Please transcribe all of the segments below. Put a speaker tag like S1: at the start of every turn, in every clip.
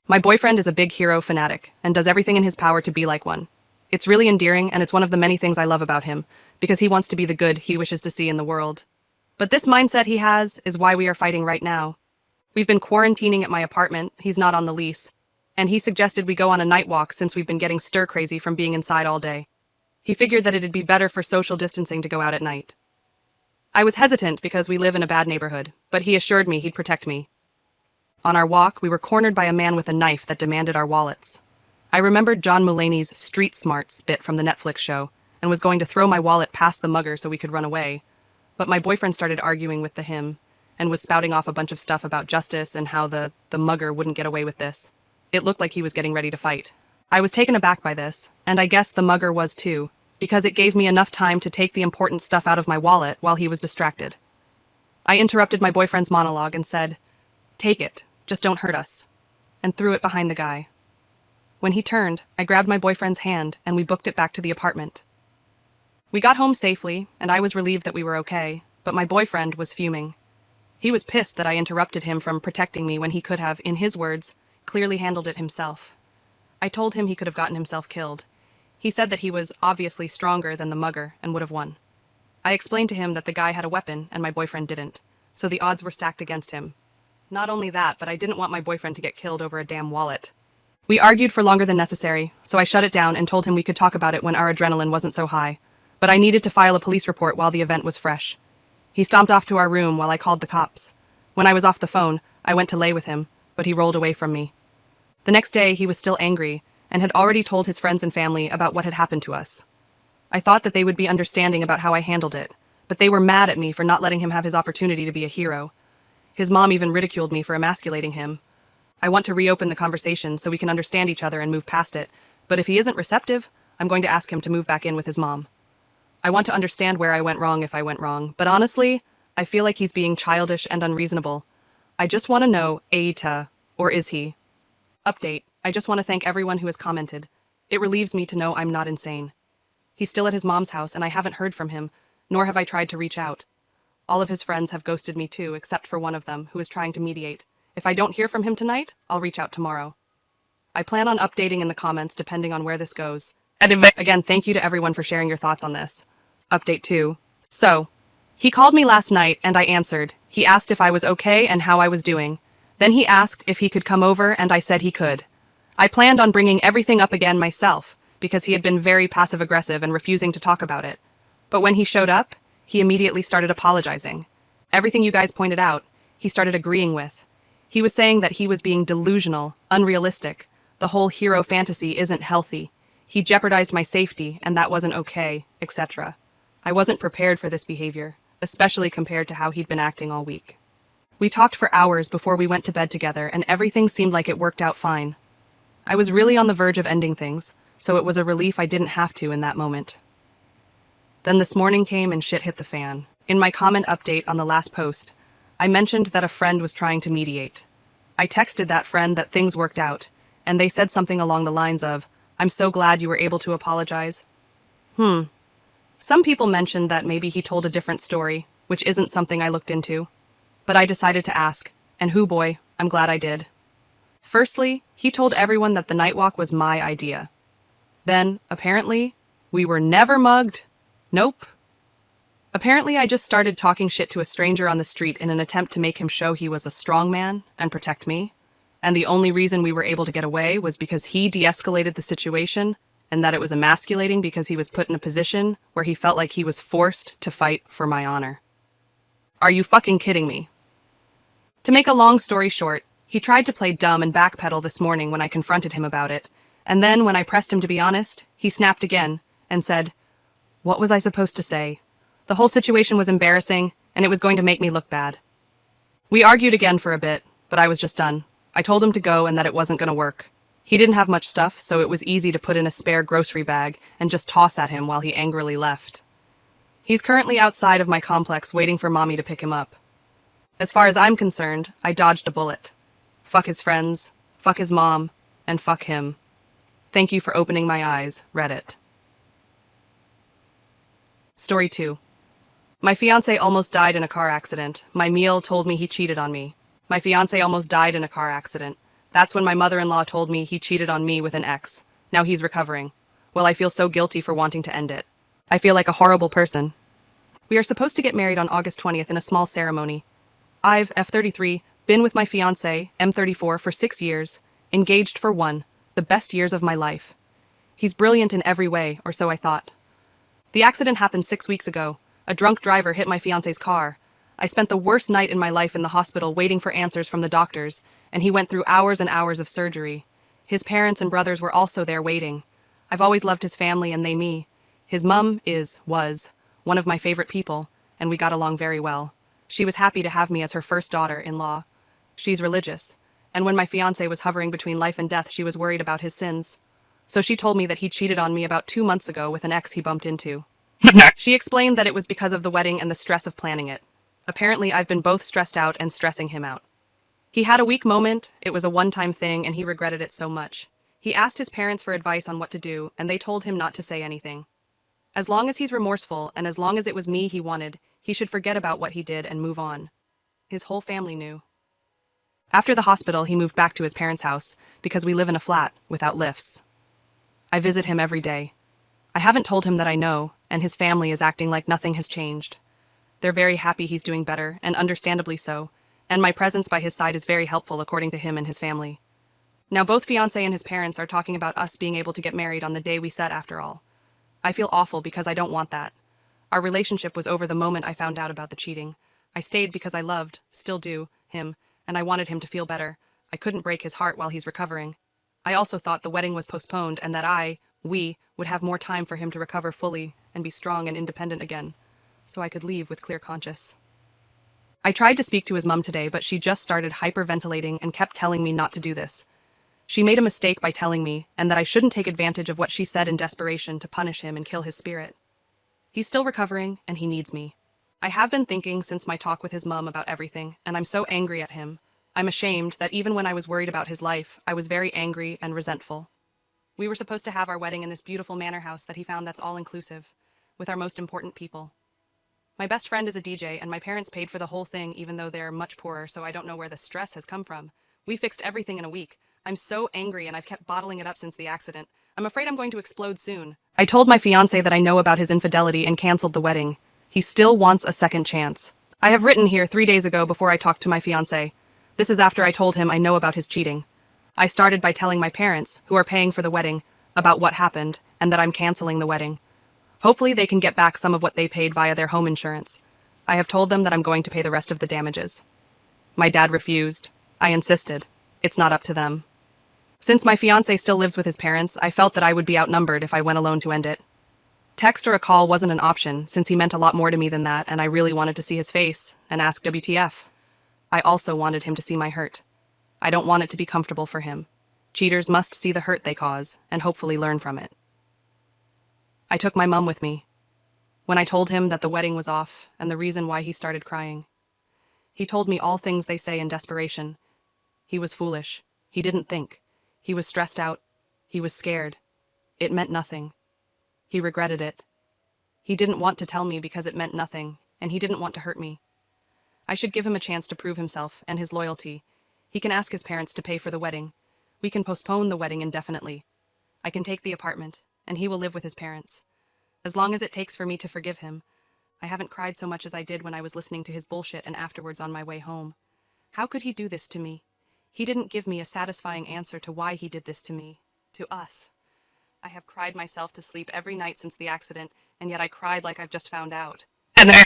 S1: My boyfriend is a big hero fanatic and does everything in his power to be like one. It's really endearing, and it's one of the many things I love about him, because he wants to be the good he wishes to see in the world. But this mindset he has is why we are fighting right now. We've been quarantining at my apartment, he's not on the lease, and he suggested we go on a night walk since we've been getting stir-crazy from being inside all day. He figured that it'd be better for social distancing to go out at night. I was hesitant because we live in a bad neighborhood, but he assured me he'd protect me. On our walk, we were cornered by a man with a knife that demanded our wallets. I remembered John Mulaney's Street Smarts bit from the Netflix show and was going to throw my wallet past the mugger so we could run away, but my boyfriend started arguing with him and was spouting off a bunch of stuff about justice and how the mugger wouldn't get away with this. It looked like he was getting ready to fight. I was taken aback by this, and I guess the mugger was too, because it gave me enough time to take the important stuff out of my wallet while he was distracted. I interrupted my boyfriend's monologue and said, "Take it, just don't hurt us," and threw it behind the guy. When he turned, I grabbed my boyfriend's hand and we booked it back to the apartment. We got home safely, and I was relieved that we were okay, but my boyfriend was fuming. He was pissed that I interrupted him from protecting me when he could have, in his words, clearly handled it himself. I told him he could have gotten himself killed. He said that he was obviously stronger than the mugger and would have won. I explained to him that the guy had a weapon and my boyfriend didn't, so the odds were stacked against him. Not only that, but I didn't want my boyfriend to get killed over a damn wallet. We argued for longer than necessary, so I shut it down and told him we could talk about it when our adrenaline wasn't so high, but I needed to file a police report while the event was fresh. He stomped off to our room while I called the cops. When I was off the phone, I went to lay with him, but he rolled away from me. The next day, he was still angry and had already told his friends and family about what had happened to us. I thought that they would be understanding about how I handled it, but they were mad at me for not letting him have his opportunity to be a hero. His mom even ridiculed me for emasculating him. I want to reopen the conversation so we can understand each other and move past it, but if he isn't receptive, I'm going to ask him to move back in with his mom. I want to understand where I went wrong if I went wrong, but honestly, I feel like he's being childish and unreasonable. I just want to know, Aita, or is he? Update, I just want to thank everyone who has commented. It relieves me to know I'm not insane. He's still at his mom's house and I haven't heard from him, nor have I tried to reach out. All of his friends have ghosted me too, except for one of them, who is trying to mediate. If I don't hear from him tonight, I'll reach out tomorrow. I plan on updating in the comments depending on where this goes. Again, thank you to everyone for sharing your thoughts on this. Update 2. So, he called me last night and I answered. He asked if I was okay and how I was doing. Then he asked if he could come over and I said he could. I planned on bringing everything up again myself, because he had been very passive-aggressive and refusing to talk about it. But when he showed up, he immediately started apologizing. Everything you guys pointed out, he started agreeing with. He was saying that he was being delusional, unrealistic. The whole hero fantasy isn't healthy. He jeopardized my safety, and that wasn't okay, etc. I wasn't prepared for this behavior, especially compared to how he'd been acting all week. We talked for hours before we went to bed together, and everything seemed like it worked out fine. I was really on the verge of ending things, so it was a relief I didn't have to in that moment. Then this morning came and shit hit the fan. In my comment update on the last post, I mentioned that a friend was trying to mediate. I texted that friend that things worked out, and they said something along the lines of, "I'm so glad you were able to apologize." Some people mentioned that maybe he told a different story, which isn't something I looked into. But I decided to ask, and hoo boy, I'm glad I did. Firstly, he told everyone that the night walk was my idea. Then, apparently, we were never mugged. Nope. Apparently, I just started talking shit to a stranger on the street in an attempt to make him show he was a strong man and protect me. And the only reason we were able to get away was because he de-escalated the situation, and that it was emasculating because he was put in a position where he felt like he was forced to fight for my honor. Are you fucking kidding me? To make a long story short, he tried to play dumb and backpedal this morning when I confronted him about it, and then when I pressed him to be honest, he snapped again and said, "What was I supposed to say? The whole situation was embarrassing, and it was going to make me look bad." We argued again for a bit, but I was just done. I told him to go and that it wasn't going to work. He didn't have much stuff, so it was easy to put in a spare grocery bag and just toss at him while he angrily left. He's currently outside of my complex waiting for mommy to pick him up. As far as I'm concerned, I dodged a bullet. Fuck his friends, fuck his mom, and fuck him. Thank you for opening my eyes, Reddit. Story 2. My fiancé almost died in a car accident. My meal told me he cheated on me. My fiancé almost died in a car accident. That's when my mother-in-law told me he cheated on me with an ex. Now he's recovering. Well, I feel so guilty for wanting to end it. I feel like a horrible person. We are supposed to get married on August 20th in a small ceremony. I've, F33, been with my fiancé, M34, for 6 years, engaged for 1, the best years of my life. He's brilliant in every way, or so I thought. The accident happened 6 weeks ago. A drunk driver hit my fiancé's car. I spent the worst night in my life in the hospital waiting for answers from the doctors, and he went through hours and hours of surgery. His parents and brothers were also there waiting. I've always loved his family and they me. His mum was one of my favorite people, and we got along very well. She was happy to have me as her first daughter-in-law. She's religious, and when my fiancé was hovering between life and death, she was worried about his sins. So she told me that he cheated on me about 2 months ago with an ex he bumped into. She explained that it was because of the wedding and the stress of planning it. Apparently, I've been both stressed out and stressing him out. He had a weak moment, it was a one-time thing, and he regretted it so much. He asked his parents for advice on what to do, and they told him not to say anything. As long as he's remorseful, and as long as it was me he wanted, he should forget about what he did and move on. His whole family knew. After the hospital, he moved back to his parents' house, because we live in a flat, without lifts. I visit him every day. I haven't told him that I know, and his family is acting like nothing has changed. They're very happy he's doing better, and understandably so, and my presence by his side is very helpful according to him and his family. Now both fiancé and his parents are talking about us being able to get married on the day we set after all. I feel awful because I don't want that. Our relationship was over the moment I found out about the cheating. I stayed because I loved, still do, him, and I wanted him to feel better. I couldn't break his heart while he's recovering. I also thought the wedding was postponed and that we, would have more time for him to recover fully and be strong and independent again, so I could leave with clear conscience. I tried to speak to his mum today, but she just started hyperventilating and kept telling me not to do this. She made a mistake by telling me, and that I shouldn't take advantage of what she said in desperation to punish him and kill his spirit. He's still recovering, and he needs me. I have been thinking since my talk with his mum about everything, and I'm so angry at him. I'm ashamed that even when I was worried about his life, I was very angry and resentful. We were supposed to have our wedding in this beautiful manor house that he found that's all-inclusive, with our most important people. My best friend is a DJ, and my parents paid for the whole thing even though they're much poorer, so I don't know where the stress has come from. We fixed everything in a week. I'm so angry and I've kept bottling it up since the accident. I'm afraid I'm going to explode soon. I told my fiancé that I know about his infidelity and canceled the wedding. He still wants a second chance. I have written here 3 days ago before I talked to my fiancé. This is after I told him I know about his cheating. I started by telling my parents, who are paying for the wedding, about what happened and that I'm canceling the wedding. Hopefully they can get back some of what they paid via their home insurance. I have told them that I'm going to pay the rest of the damages. My dad refused. I insisted. It's not up to them. Since my fiancé still lives with his parents, I felt that I would be outnumbered if I went alone to end it. Text or a call wasn't an option, since he meant a lot more to me than that, and I really wanted to see his face and ask WTF. I also wanted him to see my hurt. I don't want it to be comfortable for him. Cheaters must see the hurt they cause, and hopefully learn from it. I took my mum with me. When I told him that the wedding was off and the reason why he started crying, he told me all things they say in desperation. He was foolish. He didn't think. He was stressed out. He was scared. It meant nothing. He regretted it. He didn't want to tell me because it meant nothing, and he didn't want to hurt me. I should give him a chance to prove himself and his loyalty. He can ask his parents to pay for the wedding. We can postpone the wedding indefinitely. I can take the apartment, and he will live with his parents. As long as it takes for me to forgive him. I haven't cried so much as I did when I was listening to his bullshit and afterwards on my way home. How could he do this to me? He didn't give me a satisfying answer to why he did this to me. To us. I have cried myself to sleep every night since the accident, and yet I cried like I've just found out.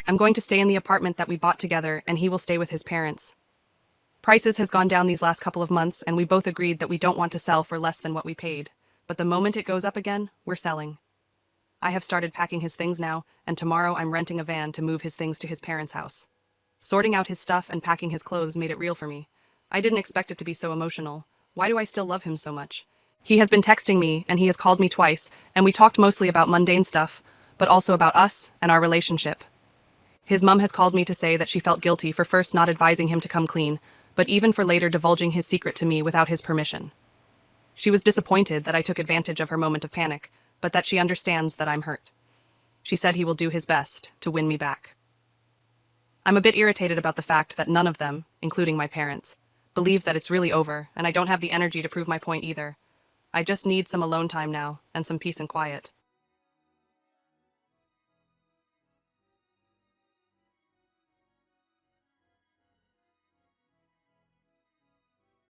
S1: I'm going to stay in the apartment that we bought together, and he will stay with his parents. Prices has gone down these last couple of months, and we both agreed that we don't want to sell for less than what we paid. But the moment it goes up again, we're selling. I have started packing his things now, and tomorrow I'm renting a van to move his things to his parents' house. Sorting out his stuff and packing his clothes made it real for me. I didn't expect it to be so emotional. Why do I still love him so much? He has been texting me, and he has called me twice, and we talked mostly about mundane stuff, but also about us and our relationship. His mum has called me to say that she felt guilty for first not advising him to come clean, but even for later divulging his secret to me without his permission. She was disappointed that I took advantage of her moment of panic, but that she understands that I'm hurt. She said he will do his best to win me back. I'm a bit irritated about the fact that none of them, including my parents, believe that it's really over, and I don't have the energy to prove my point either. I just need some alone time now, and some peace and quiet.